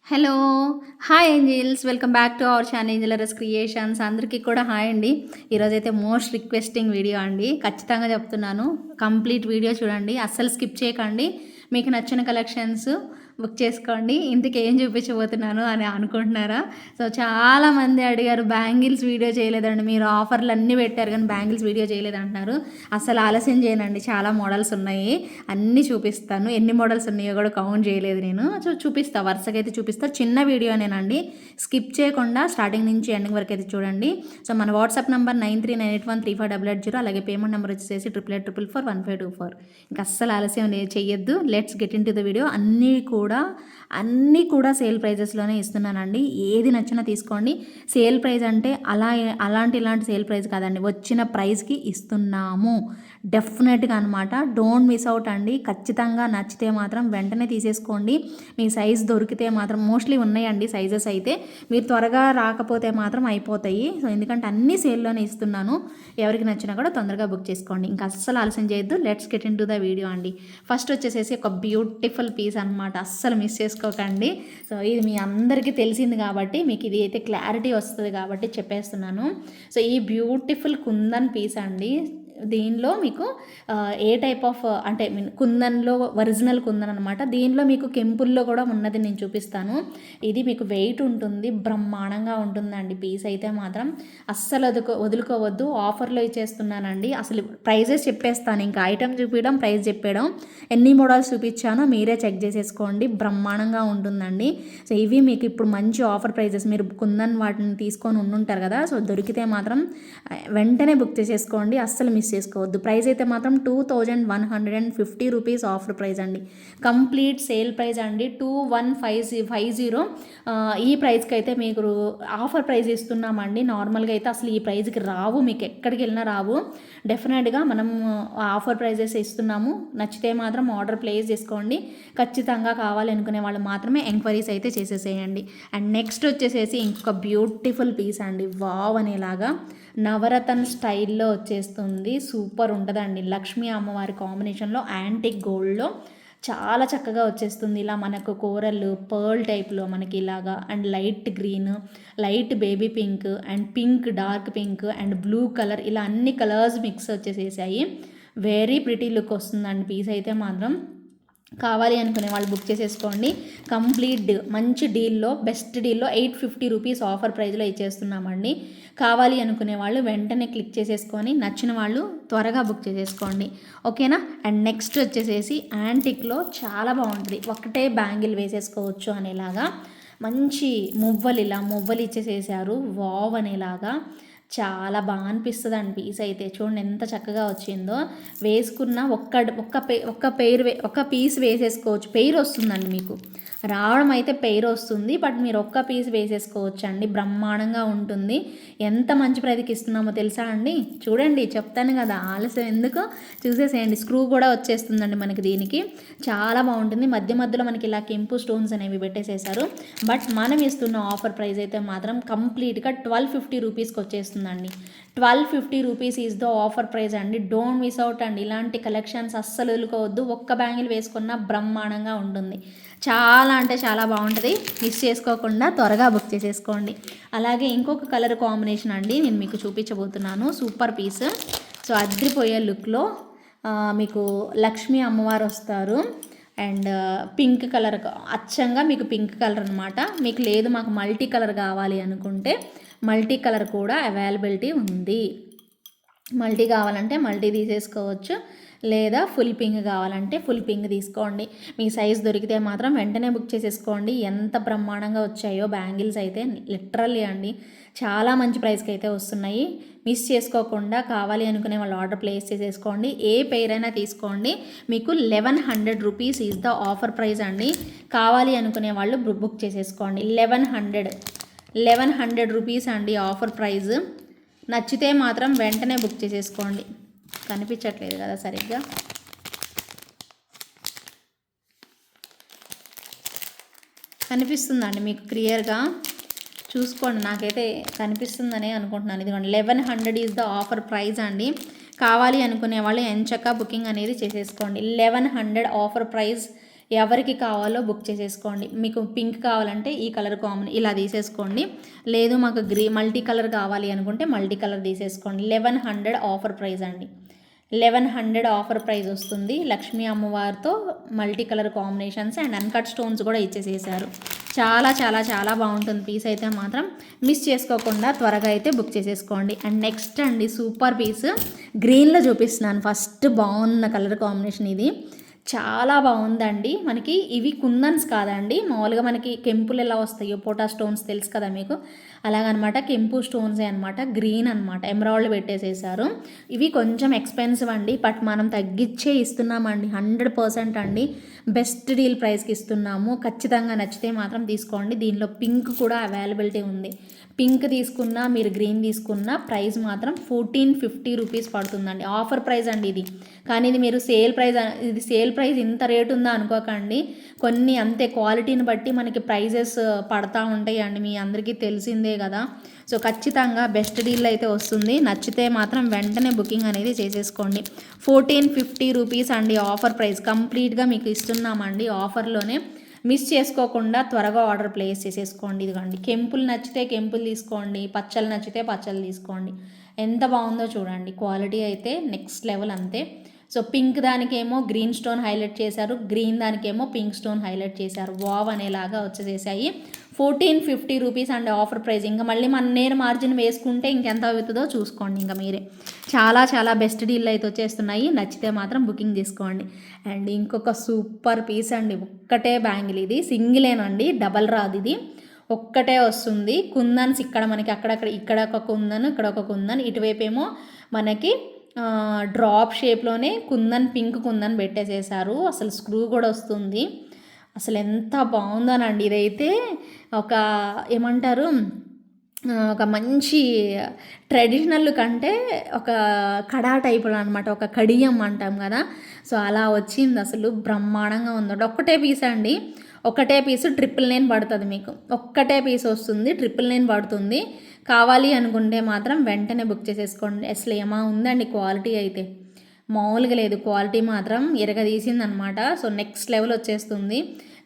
Hello! Hi angels. Welcome back to our channel Angelarus Creations. అందరికీ కూడా hi అండి. ఈరోజైతే మోస్ట్ రిక్వెస్టింగ్ వీడియో అండి. ఖచ్చితంగా చెప్తున్నాను. కంప్లీట్ వీడియో చూడండి. అస్సలు స్కిప్ చేయకండి. మీకు నచ్చిన కలెక్షన్స్ బుక్ చేసుకోండి. ఇంతకీ ఏం చూపించబోతున్నాను అని అనుకుంటున్నారా? సో, చాలామంది అడిగారు బ్యాంగిల్స్ వీడియో చేయలేదండి. మీరు ఆఫర్లు అన్నీ పెట్టారు కానీ బ్యాంగిల్స్ వీడియో చేయలేదంటున్నారు. అస్సలు ఆలస్యం చేయనండి. చాలా మోడల్స్ ఉన్నాయి. అన్నీ చూపిస్తాను. ఎన్ని మోడల్స్ ఉన్నాయో కూడా కౌంట్ చేయలేదు నేను. సో, చూపిస్తా వరుసగా అయితే చూపిస్తా. చిన్న వీడియోనేనండి. స్కిప్ చేయకుండా స్టార్టింగ్ నుంచి ఎండింగ్ వరకు అయితే చూడండి. సో, మన వాట్సాప్ నెంబర్ 9398135880, అలాగే పేమెంట్ నెంబర్ వచ్చేసి 88441524. ఇంకా అస్సలు ఆలస్యం చెయ్యొద్దు. Let's get in to the video. అన్నీ కూడా సేల్ ప్రైజెస్లోనే ఇస్తున్నానండి. ఏది నచ్చినా తీసుకోండి. సేల్ ప్రైజ్ అంటే ఇలాంటి సేల్ ప్రైజ్ కాదండి, వచ్చిన ప్రైస్కి ఇస్తున్నాము డెఫినెట్గా అనమాట. డోంట్ మిస్ అవుట్ అండి. ఖచ్చితంగా నచ్చితే మాత్రం వెంటనే తీసేసుకోండి. మీ సైజ్ దొరికితే మాత్రం మోస్ట్లీ ఉన్నాయండి సైజెస్ అయితే. మీరు త్వరగా రాకపోతే మాత్రం అయిపోతాయి. సో, ఎందుకంటే అన్నీ సేల్లోనే ఇస్తున్నాను. ఎవరికి నచ్చినా కూడా తొందరగా బుక్ చేసుకోండి. ఇంకా అస్సలు ఆలస్యం చేయొద్దు. Let's get in to the video అండి. ఫస్ట్ వచ్చేసేసి ఒక బ్యూటిఫుల్ పీస్ అనమాట. అస్సలు మిస్ చేసుకోకండి. సో, ఇది మీ అందరికీ తెలిసింది కాబట్టి మీకు ఇది అయితే క్లారిటీ వస్తుంది కాబట్టి చెప్పేస్తున్నాను. సో, ఈ బ్యూటిఫుల్ కుందన్ పీస్ అండి. దీనిలో మీకు ఏ టైప్ ఆఫ్ అంటే కుందన్లో ఒరిజినల్ కుందన్ అనమాట. దీనిలో మీకు కెంపుల్లో కూడా ఉన్నది నేను చూపిస్తాను. ఇది మీకు వెయిట్ ఉంటుంది, బ్రహ్మాండంగా ఉంటుందండి. పీస్ అయితే మాత్రం అస్సలు వదులుకోవద్దు. ఆఫర్లో ఇచ్చేస్తున్నానండి. అసలు ప్రైజెస్ చెప్పేస్తాను. ఇంకా ఐటమ్ చూపించడం, ప్రైస్ చెప్పడం, ఎన్ని మోడల్స్ చూపించానో మీరే చెక్ చేసేసుకోండి. బ్రహ్మాండంగా ఉంటుందండి. సో, ఇవి మీకు ఇప్పుడు మంచి ఆఫర్ ప్రైజెస్. మీరు కుందన్ వాటిని తీసుకొని ఉండుంటారు కదా. సో, దొరికితే మాత్రం వెంటనే బుక్ చేసేసుకోండి. అస్సలు మిస్ చేసుకోవద్దు. ప్రైస్ అయితే మాత్రం 2150 రూపీస్ ఆఫర్ ప్రైస్ అండి. కంప్లీట్ సేల్ ప్రైస్ అండి. 2150. ఈ ప్రైస్కి అయితే మీకు ఆఫర్ ప్రైస్ ఇస్తున్నామండి. నార్మల్గా అయితే అసలు ఈ ప్రైస్కి రావు, మీకు ఎక్కడికి వెళ్ళినా రావు. డెఫినెట్గా మనం ఆఫర్ ప్రైజెస్ ఇస్తున్నాము. నచ్చితే మాత్రం ఆర్డర్ ప్లేస్ చేసుకోండి. ఖచ్చితంగా కావాలి అనుకునే వాళ్ళు మాత్రమే ఎంక్వైరీస్ అయితే చేసేసేయండి. అండ్ నెక్స్ట్ వచ్చేసేసి ఇంకొక బ్యూటిఫుల్ పీస్ అండి. వావ్ అనేలాగా నవరత్న స్టైల్లో వచ్చేస్తుంది. సూపర్ ఉంటుందండి. లక్ష్మీ అమ్మవారి కాంబినేషన్లో యాంటిక్ గోల్డ్లో చాలా చక్కగా వచ్చేస్తుంది. ఇలా మనకు కోరల్ పర్ల్ టైప్లో మనకి ఇలాగా, and light green, light baby pink, and pink, dark pink, and blue colour, ఇలా అన్ని కలర్స్ మిక్స్ వచ్చేసేసాయి. వెరీ ప్రిటీ లుక్ వస్తుందండి పీస్ అయితే మాత్రం. కావాలి అనుకునే వాళ్ళు బుక్ చేసేసుకోండి. కంప్లీట్ మంచి డీల్లో, బెస్ట్ డీల్లో 850 రూపీస్ ఆఫర్ ప్రైస్లో ఇచ్చేస్తున్నామండి. కావాలి అనుకునే వాళ్ళు వెంటనే క్లిక్ చేసేసుకొని నచ్చిన వాళ్ళు త్వరగా బుక్ చేసేసుకోండి. ఓకేనా? అండ్ నెక్స్ట్ వచ్చేసేసి యాంటిక్లో చాలా బాగుంటుంది. ఒకటే బ్యాంగిల్ వేసేసుకోవచ్చు అనేలాగా మంచి మువ్వలు ఇచ్చేసేసారు. వావ్ అనేలాగా చాలా బాగా అనిపిస్తుంది అండి పీస్ అయితే. చూడండి ఎంత చక్కగా వచ్చిందో. వేసుకున్న ఒక్క పీస్ వేసేసుకోవచ్చు. పెయిర్ వస్తుందండి మీకు. రావడం అయితే పెయిర్ వస్తుంది, బట్ మీరు ఒక్క పీస్ వేసేసుకోవచ్చు అండి. బ్రహ్మాండంగా ఉంటుంది. ఎంత మంచి ప్రైజ్కి ఇస్తున్నామో తెలుసా అండి. చూడండి, చెప్తాను కదా, ఆలస్యం ఎందుకు, చూసేసేయండి. స్క్రూ కూడా వచ్చేస్తుందండి మనకి దీనికి. చాలా బాగుంటుంది. మధ్యలో మనకి ఇలా కెంపు స్టోన్స్ అనేవి పెట్టేసేసారు. బట్ మనం ఇస్తున్న ఆఫర్ ప్రైస్ అయితే మాత్రం కంప్లీట్గా 1250 రూపీస్కి వచ్చేస్తుందండి. 1250 rupees is the offer price అండి. డోంట్ మిస్ అవుట్ అండి. ఇలాంటి కలెక్షన్స్ అస్సలు వదులుకోవద్దు. ఒక్క బ్యాంగిల్ వేసుకున్న బ్రహ్మాండంగా ఉంటుంది. చాలా అంటే చాలా బాగుంటుంది. మిస్ చేసుకోకుండా త్వరగా బుక్ చేసేసుకోండి. అలాగే ఇంకొక కలర్ కాంబినేషన్ అండి నేను మీకు చూపించబోతున్నాను. Super piece. సో, అద్రిపోయే లుక్లో మీకు లక్ష్మీ అమ్మవారు వస్తారు. అండ్ పింక్ కలర్, అచ్చంగా మీకు పింక్ కలర్ అనమాట. మీకు లేదు మాకు మల్టీ కలర్ కావాలి అనుకుంటే మల్టీ కలర్ కూడా అవైలబిలిటీ ఉంది. మల్టీ కావాలంటే మల్టీ తీసేసుకోవచ్చు, లేదా ఫుల్ పింక్ కావాలంటే ఫుల్ పింక్ తీసుకోండి. మీ సైజ్ దొరికితే మాత్రం వెంటనే బుక్ చేసేసుకోండి. ఎంత బ్రహ్మాండంగా వచ్చాయో బ్యాంగిల్స్ అయితే, లిటరల్లీ అండి చాలా మంచి ప్రైస్కి అయితే వస్తున్నాయి. మిస్ చేసుకోకుండా కావాలి అనుకునే వాళ్ళు ఆర్డర్ ప్లేస్ చేసేసుకోండి. ఏ పేర్ అయినా తీసుకోండి. మీకు 1100 rupees is the offer price అండి. కావాలి అనుకునే వాళ్ళు బుక్ చేసేసుకోండి. 1100 రూపీస్ అండి ఆఫర్ ప్రైస్. నచ్చితే మాత్రం వెంటనే బుక్ చేసేసుకోండి. కనిపించట్లేదు కదా సరిగ్గా. కనిపిస్తుందండి మీకు క్లియర్గా? చూసుకోండి. నాకైతే కనిపిస్తుందని అనుకుంటున్నాను. ఇదిగోండి 1100 ఈజ్ ద ఆఫర్ ప్రైస్ అండి. కావాలి అనుకునే వాళ్ళు ఎంచక్క బుకింగ్ అనేది చేసేసుకోండి. 1100 ఆఫర్ ప్రైస్ ఎవరికి కావాలో బుక్ చేసేసుకోండి. మీకు పింక్ కావాలంటే ఈ కలర్ కామన్ ఇలా తీసేసుకోండి. లేదు మాకు మల్టీ కలర్ కావాలి అనుకుంటే మల్టీ కలర్ తీసేసుకోండి. 1100 ఆఫర్ ప్రైస్ అండి. 1100 ఆఫర్ ప్రైస్ వస్తుంది. లక్ష్మీ అమ్మవారితో multi colour combinations and uncut stones కూడా ఇచ్చేసేసారు. చాలా చాలా చాలా బాగుంటుంది పీస్ అయితే మాత్రం. మిస్ చేసుకోకుండా త్వరగా అయితే బుక్ చేసేసుకోండి. అండ్ నెక్స్ట్ అండి సూపర్ పీస్ గ్రీన్లో చూపిస్తున్నాను. ఫస్ట్ బాగున్న కలర్ కాంబినేషన్ ఇది, చాలా బాగుందండి. మనకి ఇవి కుందన్స్ కాదండి, మామూలుగా మనకి కెంపులు ఎలా వస్తాయో పోటా స్టోన్స్ తెలుసు కదా మీకు, అలాగనమాట. కెంపు స్టోన్సే అనమాట, గ్రీన్ అనమాట, ఎమరాల్డ్ పెట్టేసేసారు. ఇవి కొంచెం ఎక్స్పెన్సివ్ అండి, బట్ మనం తగ్గించే ఇస్తున్నామండి. 100% అండి, బెస్ట్ డీల్ ప్రైస్కి ఇస్తున్నాము. ఖచ్చితంగా నచ్చితే మాత్రం తీసుకోండి. దీనిలో పింక్ కూడా అవైలబిలిటీ ఉంది. పింక్ తీసుకున్నా మీరు గ్రీన్ తీసుకున్నా ప్రైస్ మాత్రం 1450 రూపీస్ పడుతుందండి. ఆఫర్ ప్రైస్ అండి ఇది. కానీ ఇది మీరు సేల్ ప్రైస్ ఇంత రేటు ఉందా అనుకోకండి. కొన్ని అంతే క్వాలిటీని బట్టి మనకి ప్రైజెస్ పడతా ఉంటాయి అండి, మీ అందరికీ తెలిసిందే కదా. సో ఖచ్చితంగా బెస్ట్ డీల్ అయితే వస్తుంది. నచ్చితే మాత్రం వెంటనే బుకింగ్ అనేది చేసేసుకోండి. 1450 రూపీస్ అండి ఆఫర్ ప్రైస్. కంప్లీట్గా మీకు ఇస్తున్నామండి ఆఫర్లోనే. మిస్ చేసుకోకుండా త్వరగా ఆర్డర్ ప్లేస్ చేసేసుకోండి. ఇదిగోండి, కెంపులు నచ్చితే కెంపులు తీసుకోండి, పచ్చళ్ళు నచ్చితే పచ్చళ్ళు తీసుకోండి. ఎంత బాగుందో చూడండి, క్వాలిటీ అయితే నెక్స్ట్ లెవెల్ అంతే. సో పింక్ దానికేమో గ్రీన్ స్టోన్ హైలైట్ చేశారు, గ్రీన్ దానికేమో పింక్ స్టోన్ హైలైట్ చేశారు. వావ్ అనేలాగా వచ్చేసేసాయి. 1450 రూపీస్ అండి ఆఫర్ ప్రైస్. ఇంకా మళ్ళీ నేను మార్జిన్ వేసుకుంటే ఇంకెంత అవుతుందో చూసుకోండి ఇంకా మీరే. చాలా చాలా బెస్ట్ డీల్ అయితే వచ్చేస్తున్నాయి. నచ్చితే మాత్రం బుకింగ్ చేసుకోండి. అండ్ ఇంకొక సూపర్ పీస్ అండి, ఒక్కటే బ్యాంగిల్, ఇది సింగిలేనండి, డబల్ రాదు, ఇది ఒక్కటే వస్తుంది. కుందన్స్ ఇక్కడ మనకి అక్కడక్కడ, ఇక్కడ ఒక కుందన్, ఇక్కడ ఒక కుందన్, ఇటువైపు ఏమో మనకి డ్రాప్ షేప్లోనే కుందన్, పింక్ కుందన్ పెట్టేసేసారు. అసలు స్క్రూ కూడా వస్తుంది. అసలు ఎంత బాగుందోనండి. ఇదైతే ఒక ఏమంటారు, ఒక మంచి ట్రెడిషనల్ కంటే ఒక కడా టైపులో అనమాట, ఒక కడియం అంటాం కదా, సో అలా వచ్చింది. అసలు బ్రహ్మాండంగా ఉంది. ఒక్కటే పీస్ అండి, ఒకటే పీసు 999 పడుతుంది మీకు. ఒక్కటే పీస్ వస్తుంది, 999 పడుతుంది. కావాలి అనుకుంటే మాత్రం వెంటనే బుక్ చేసేసుకోండి. అసలు ఏమా ఉందండి క్వాలిటీ అయితే, మామూలుగా లేదు. క్వాలిటీ మాత్రం ఎరగదీసిందనమాట. సో నెక్స్ట్ లెవెల్ వచ్చేస్తుంది.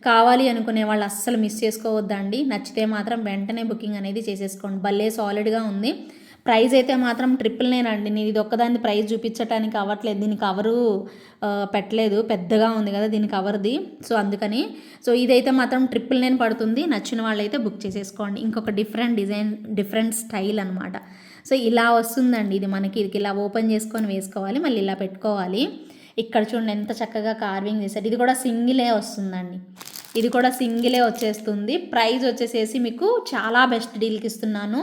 కావాలి అనుకునే వాళ్ళు అస్సలు మిస్ చేసుకోవద్దండి. నచ్చితే మాత్రం వెంటనే బుకింగ్ అనేది చేసేసుకోండి. భలే సాలిడ్గా ఉంది. ప్రైస్ అయితే మాత్రం 999 అండి. నేను ఇది ఒక్కదాన్ని ప్రైస్ చూపించడానికి అవ్వట్లేదు, దీనికి కవరు పెట్టలేదు, పెద్దగా ఉంది కదా దీని కవర్ది, సో అందుకని. సో ఇదైతే మాత్రం 999 పడుతుంది. నచ్చిన వాళ్ళైతే బుక్ చేసేసుకోండి. ఇంకొక డిఫరెంట్ డిజైన్, డిఫరెంట్ స్టైల్ అనమాట. సో ఇలా వస్తుందండి ఇది మనకి. ఇది ఇలా ఓపెన్ చేసుకొని వేసుకోవాలి, మళ్ళీ ఇలా పెట్టుకోవాలి. ఇక్కడ చూడండి ఎంత చక్కగా కార్వింగ్ చేశారు. ఇది కూడా సింగిలే వస్తుందండి, ఇది కూడా సింగిలే వచ్చేస్తుంది. ప్రైస్ వచ్చేసేసి మీకు చాలా బెస్ట్ డీల్కి ఇస్తున్నాను,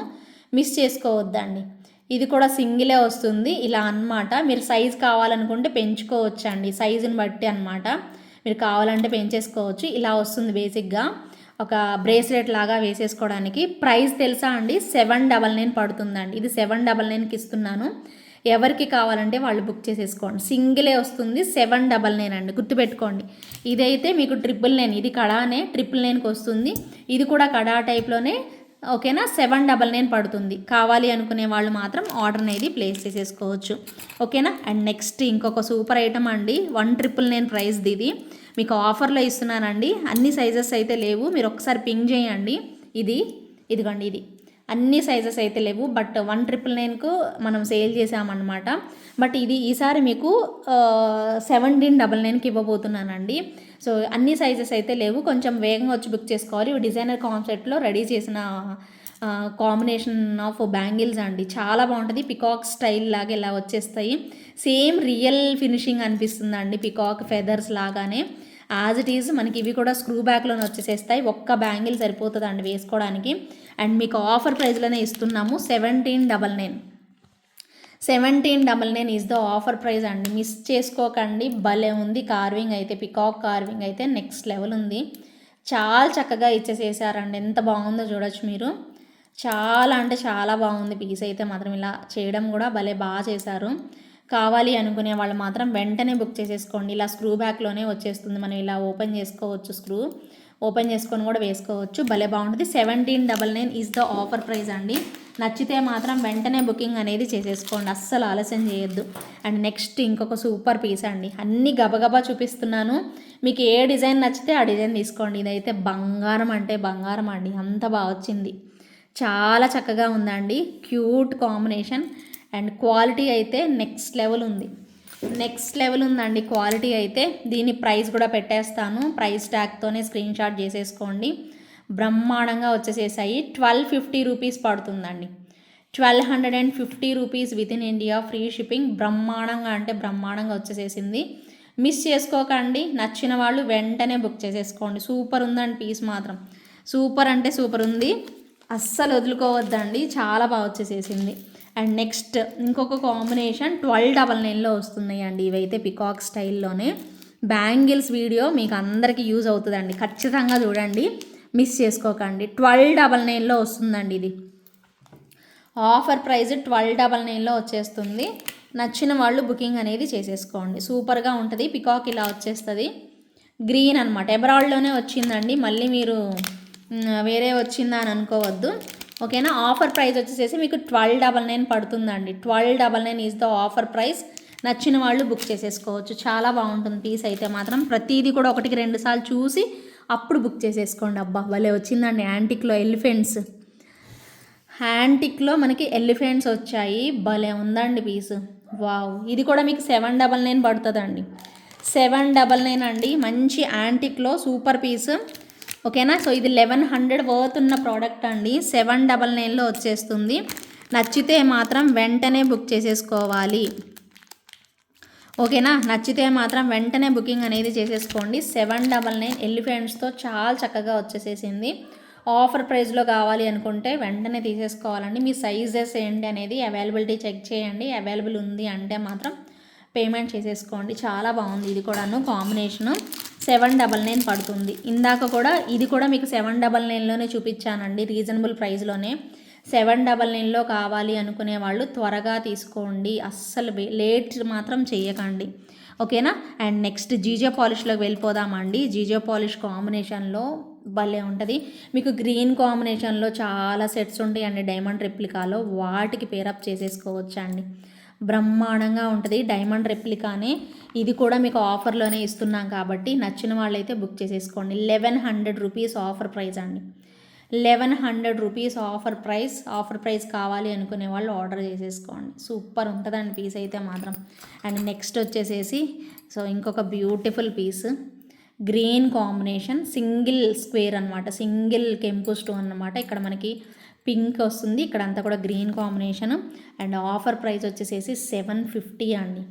మిస్ చేసుకోవద్దండి. ఇది కూడా సింగిలే వస్తుంది. ఇలా అన్నమాట. మీరు సైజ్ కావాలనుకుంటే పెంచుకోవచ్చండి, సైజుని బట్టి అనమాట. మీరు కావాలంటే పెంచేసుకోవచ్చు. ఇలా వస్తుంది బేసిక్గా, ఒక బ్రేస్లెట్ లాగా వేసేసుకోవడానికి. ప్రైస్ తెలుసా అండి, 799 పడుతుందండి. ఇది 799కి ఇస్తున్నాను. ఎవరికి కావాలంటే వాళ్ళు బుక్ చేసేసుకోండి. సింగిలే వస్తుంది, 799 అండి, గుర్తుపెట్టుకోండి. ఇదైతే మీకు 999, ఇది కడానే 999కి వస్తుంది. ఇది కూడా కడా టైప్లోనే, ఓకేనా. 799 పడుతుంది. కావాలి అనుకునే వాళ్ళు మాత్రం ఆర్డర్ అనేది ప్లేస్ చేసేసుకోవచ్చు, ఓకేనా. అండ్ నెక్స్ట్ ఇంకొక సూపర్ ఐటమ్ అండి, 1999 ప్రైస్ది. ఇది మీకు ఆఫర్లో ఇస్తున్నానండి. అన్ని సైజెస్ అయితే లేవు, మీరు ఒకసారి పింగ్ చేయండి. ఇదిగోండి, ఇది అన్ని సైజెస్ అయితే లేవు, బట్ 1999కు మనం సేల్ చేసామన్నమాట. బట్ ఇది ఈసారి మీకు 1799కి ఇవ్వబోతున్నానండి. సో అన్ని సైజెస్ అయితే లేవు, కొంచెం వేగంగా వచ్చి బుక్ చేసుకోవాలి. ఇవి డిజైనర్ కాన్సెప్ట్లో రెడీ చేసిన కాంబినేషన్ ఆఫ్ బ్యాంగిల్స్ అండి, చాలా బాగుంటుంది. పికాక్ స్టైల్ లాగా ఇలా వచ్చేస్తాయి. సేమ్ రియల్ ఫినిషింగ్ అనిపిస్తుందండి, పికాక్ ఫెదర్స్ లాగానే యాజ్ ఇట్ ఈజ్. మనకి ఇవి కూడా స్క్రూ బ్యాక్లోనే వచ్చేసేస్తాయి. ఒక్క బ్యాంగిల్ సరిపోతుంది అండి వేసుకోవడానికి. అండ్ మీకు ఆఫర్ ప్రైస్లోనే ఇస్తున్నాము, 1799 ఈజ్ ద ఆఫర్ ప్రైస్ అండి. మిస్ చేసుకోకండి, భలే ఉంది. కార్వింగ్ అయితే, పికాక్ కార్వింగ్ అయితే నెక్స్ట్ లెవెల్ ఉంది. చాలా చక్కగా ఇచ్చేసేసారండి, ఎంత బాగుందో చూడొచ్చు మీరు. చాలా అంటే చాలా బాగుంది పీస్ అయితే మాత్రం. ఇలా చేయడం కూడా భలే బాగా చేశారు. కావాలి అనుకునే వాళ్ళు మాత్రం వెంటనే బుక్ చేసేసుకోండి. ఇలా స్క్రూ బ్యాక్లోనే వచ్చేస్తుంది, మనం ఇలా ఓపెన్ చేసుకోవచ్చు, స్క్రూ ఓపెన్ చేసుకొని కూడా వేసుకోవచ్చు. భలే బాగుంటుంది. 1799 ఈజ్ ద ఆఫర్ ప్రైస్ అండి. నచ్చితే మాత్రం వెంటనే బుకింగ్ అనేది చేసేసుకోండి, అస్సలు ఆలస్యం చేయొద్దు. అండ్ నెక్స్ట్ ఇంకొక సూపర్ పీస్ అండి, అన్నీ గబగబా చూపిస్తున్నాను. మీకు ఏ డిజైన్ నచ్చితే ఆ డిజైన్ తీసుకోండి. ఇదైతే బంగారం అంటే బంగారం అండి, అంత బాగా వచ్చింది, చాలా చక్కగా ఉందండి. క్యూట్ కాంబినేషన్ అండ్ క్వాలిటీ అయితే నెక్స్ట్ లెవెల్ ఉందండి క్వాలిటీ అయితే. దీని ప్రైస్ కూడా పెట్టేస్తాను, ప్రైస్ ట్యాగ్తోనే స్క్రీన్ షాట్ చేసేసుకోండి. బ్రహ్మాండంగా వచ్చేసేసాయి. 1250 రూపీస్ పడుతుందండి, 1250 rupees with in India, free shipping. బ్రహ్మాండంగా అంటే బ్రహ్మాండంగా వచ్చేసేసింది. మిస్ చేసుకోకండి, నచ్చిన వాళ్ళు వెంటనే బుక్ చేసేసుకోండి. సూపర్ ఉందండి పీస్ మాత్రం, సూపర్ అంటే సూపర్ ఉంది, అస్సలు వదులుకోవద్దండి, చాలా బాగా వచ్చేసేసింది. అండ్ నెక్స్ట్ ఇంకొక కాంబినేషన్ 1299లో వస్తున్నాయి అండి. ఇవైతే పికాక్ స్టైల్లోనే బ్యాంగిల్స్. వీడియో మీకు అందరికీ యూజ్ అవుతుందండి, ఖచ్చితంగా చూడండి, మిస్ చేసుకోకండి. 1299లో వస్తుందండి. ఇది ఆఫర్ ప్రైస్ 1299లో వచ్చేస్తుంది. నచ్చిన వాళ్ళు బుకింగ్ అనేది చేసేసుకోండి, సూపర్గా ఉంటుంది. పికాక్ ఇలా వచ్చేస్తుంది, గ్రీన్ అనమాట, ఎమరాల్డ్లోనే వచ్చిందండి. మళ్ళీ మీరు వేరే వచ్చిందా అని అనుకోవద్దు, ఓకేనా. ఆఫర్ ప్రైస్ వచ్చేసేసి మీకు 1299 పడుతుందండి. 1299 ఈజ్ ద ఆఫర్ ప్రైస్. నచ్చిన వాళ్ళు బుక్ చేసేసుకోవచ్చు, చాలా బాగుంటుంది పీస్ అయితే మాత్రం. ప్రతిదీ కూడా 1-2 సార్లు చూసి అప్పుడు బుక్ చేసేసుకోండి. అబ్బా భలే వచ్చిందండి. యాంటిక్లో మనకి ఎలిఫెంట్స్ వచ్చాయి, భలే ఉందండి పీసు, వావ్. ఇది కూడా మీకు 799 పడుతుందండి, 799 అండి. మంచి యాంటిక్లో సూపర్ పీసు, ఓకేనా. సో ఇది 1100 వర్త్ ఉన్న ప్రోడక్ట్ అండి, 799లో వచ్చేస్తుంది. నచ్చితే మాత్రం వెంటనే బుక్ చేసేసుకోవాలి, ఓకేనా. నచ్చితే మాత్రం వెంటనే బుకింగ్ అనేది చేసేసుకోండి. 799 ఎలిఫెంట్స్తో చాలా చక్కగా వచ్చేసేసింది. ఆఫర్ ప్రైస్లో కావాలి అనుకుంటే వెంటనే తీసేసుకోవాలండి. మీ సైజెస్ ఏంటి అనేది అవైలబిలిటీ చెక్ చేయండి, అవైలబుల్ ఉంది అంటే మాత్రం పేమెంట్ చేసేసుకోండి. చాలా బాగుంది ఇది కూడాను, కాంబినేషను 799 పడుతుంది. ఇందాక కూడా ఇది కూడా మీకు 799లోనే చూపించానండి, రీజనబుల్ ప్రైస్లోనే. 799లో కావాలి అనుకునే వాళ్ళు త్వరగా తీసుకోండి, అస్సలు లేట్ మాత్రం చేయకండి, ఓకేనా. అండ్ నెక్స్ట్ జీజే పాలిష్లోకి వెళ్ళిపోదామండి. జీజే పాలిష్ కాంబినేషన్లో భలే ఉంటుంది. మీకు గ్రీన్ కాంబినేషన్లో చాలా సెట్స్ ఉంటాయండి డైమండ్ రెప్లికాలో, వాటికి పేరప్ చేసేసుకోవచ్చు అండి, బ్రహ్మాండంగా ఉంటుంది. డైమండ్ రెప్లికానే, ఇది కూడా మీకు ఆఫర్లోనే ఇస్తున్నాం కాబట్టి నచ్చిన వాళ్ళైతే బుక్ చేసేసుకోండి. 1100 రూపీస్ ఆఫర్ ప్రైస్ అండి, 1100 రూపీస్ ఆఫర్ ప్రైస్ కావాలి అనుకునే వాళ్ళు ఆర్డర్ చేసేసుకోండి, సూపర్ ఉంటుందండి పీస్ అయితే మాత్రం. అండ్ నెక్స్ట్ వచ్చేసేసి సో ఇంకొక beautiful piece, green combination, single square అనమాట, సింగిల్ కెంపు స్టోన్ అనమాట. ఇక్కడ మనకి పింక్ వస్తుంది, ఇక్కడ అంతా కూడా green combination. And offer price వచ్చేసేసి 750 అండి.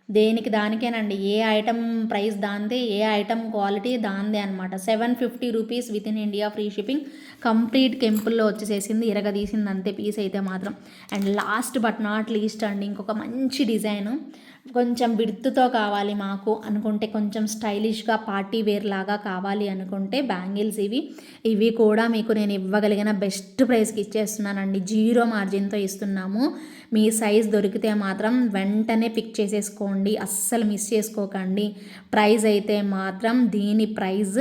దేనికి దానికేనండి, ఏ ఐటమ్ ప్రైస్ దాందే, ఏ ఐటమ్ క్వాలిటీ దాందే అనమాట. 750 rupees with in India, free shipping. Complete కెంపుల్లో వచ్చేసేసింది, ఇరగదీసింది అంతే పీస్ అయితే మాత్రం. And last but not least అండి, ఇంకొక మంచి డిజైను, కొంచెం విడ్త్తో కావాలి మాకు అనుకుంటే, కొంచెం స్టైలిష్గా పార్టీ వేర్ లాగా కావాలి అనుకుంటే బ్యాంగిల్స్ ఇవి కూడా మీకు నేను ఇవ్వగలిగిన బెస్ట్ ప్రైస్కి ఇచ్చేస్తున్నానండి, 0 మార్జిన్తో ఇస్తున్నాము. మీ సైజ్ దొరికితే మాత్రం వెంటనే పిక్ చేసేసుకోండి, అస్సలు మిస్ చేసుకోకండి. ప్రైస్ అయితే మాత్రం దీని ప్రైస్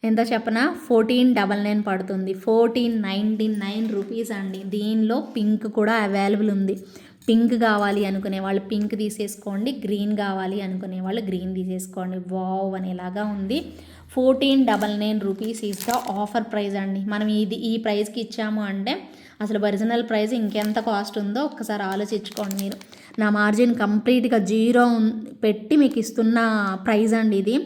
ఎంత చెప్పనా, 1499 పడుతుంది, 1499 రూపీస్ అండి. దీనిలో పింక్ కూడా అవైలబుల్ ఉంది, పింక్ కావాలి అనుకునే వాళ్ళు పింక్ తీసేసుకోండి, గ్రీన్ కావాలి అనుకునే వాళ్ళు గ్రీన్ తీసేసుకోండి. వావ్ అనేలాగా ఉంది. 1499 rupees is the offer price అండి. మనం ఈ ప్రైస్కి ఇచ్చాము అంటే అసలు ఒరిజినల్ ప్రైస్ ఇంకెంత కాస్ట్ ఉందో ఒక్కసారి ఆలోచించుకోండి మీరు. నా మార్జిన్ కంప్లీట్గా 0 పెట్టి మీకు ఇస్తున్న ప్రైస్ అండి ఇది,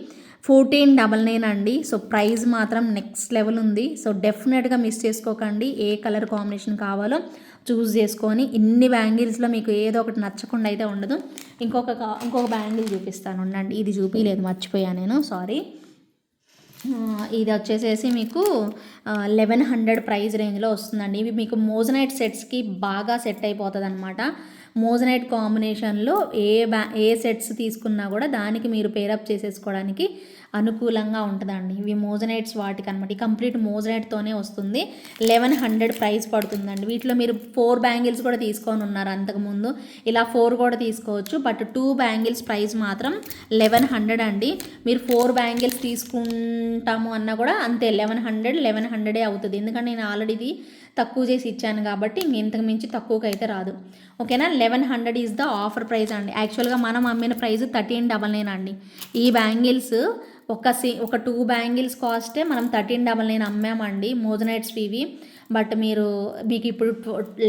1499 అండి. సో ప్రైస్ మాత్రం నెక్స్ట్ లెవెల్ ఉంది. సో డెఫినెట్గా మిస్ చేసుకోకండి. ఏ కలర్ కాంబినేషన్ కావాలో చూస్ చేసుకొని, ఇన్ని బ్యాంగిల్స్లో మీకు ఏదో ఒకటి నచ్చకుండా అయితే ఉండదు. ఇంకొక బ్యాంగిల్ చూపిస్తాను ఉండండి, ఇది చూపించలేదు, మర్చిపోయాను నేను, సారీ. ఇది వచ్చేసేసి మీకు 1100 ప్రైస్ రేంజ్లో వస్తుందండి. ఇవి మీకు మోజనైట్ సెట్స్కి బాగా సెట్ అయిపోతుంది అనమాట. మోజనైట్ కాంబినేషన్లో ఏ సెట్స్ తీసుకున్నా కూడా దానికి మీరు పేరప్ చేసేసుకోవడానికి అనుకూలంగా ఉంటుందండి. ఇవి మోజనైట్స్ వాటికి అనమాట. ఈ కంప్లీట్ మోజనైట్తోనే వస్తుంది. 1100 ప్రైస్ పడుతుందండి. వీటిలో మీరు 4 బ్యాంగిల్స్ కూడా తీసుకొని ఉన్నారు అంతకుముందు. ఇలా 4 కూడా తీసుకోవచ్చు. బట్ 2 బ్యాంగిల్స్ ప్రైస్ మాత్రం 1100 అండి. మీరు 4 బ్యాంగిల్స్ తీసుకుంటాము అన్నా కూడా అంతే 1100 అవుతుంది. ఎందుకంటే నేను ఆల్రెడీ ఇది తక్కువ చేసి ఇచ్చాను కాబట్టి ఇంతకు మించి తక్కువకి అయితే రాదు. ఓకేనా, 1100 ఈజ్ ద ఆఫర్ ప్రైస్ అండి. యాక్చువల్గా మనం అమ్మిన ప్రైస్ 1399 అండి. ఈ బ్యాంగిల్స్ ఒక 2 బ్యాంగిల్స్ కాస్టే మనం 1399 అమ్మామండి మోజనైట్స్ ఇవి. బట్ మీకు ఇప్పుడు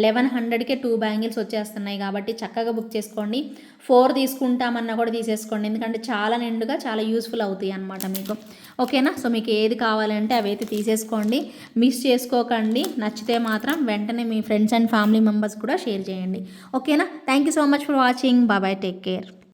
1100కే 2 బ్యాంగిల్స్ వచ్చేస్తున్నాయి కాబట్టి చక్కగా బుక్ చేసుకోండి. 4 తీసుకుంటామన్నా కూడా తీసేసుకోండి, ఎందుకంటే చాలా నిండుగా చాలా యూస్ఫుల్ అవుతాయి అన్నమాట మీకు. ఓకేనా, సో మీకు ఏది కావాలంటే అవైతే తీసేసుకోండి, మిస్ చేసుకోకండి. నచ్చితే మాత్రం వెంటనే మీ ఫ్రెండ్స్ అండ్ ఫ్యామిలీ మెంబర్స్ కూడా షేర్ చేయండి. ఓకేనా, thank you so much for watching. Bye, take care.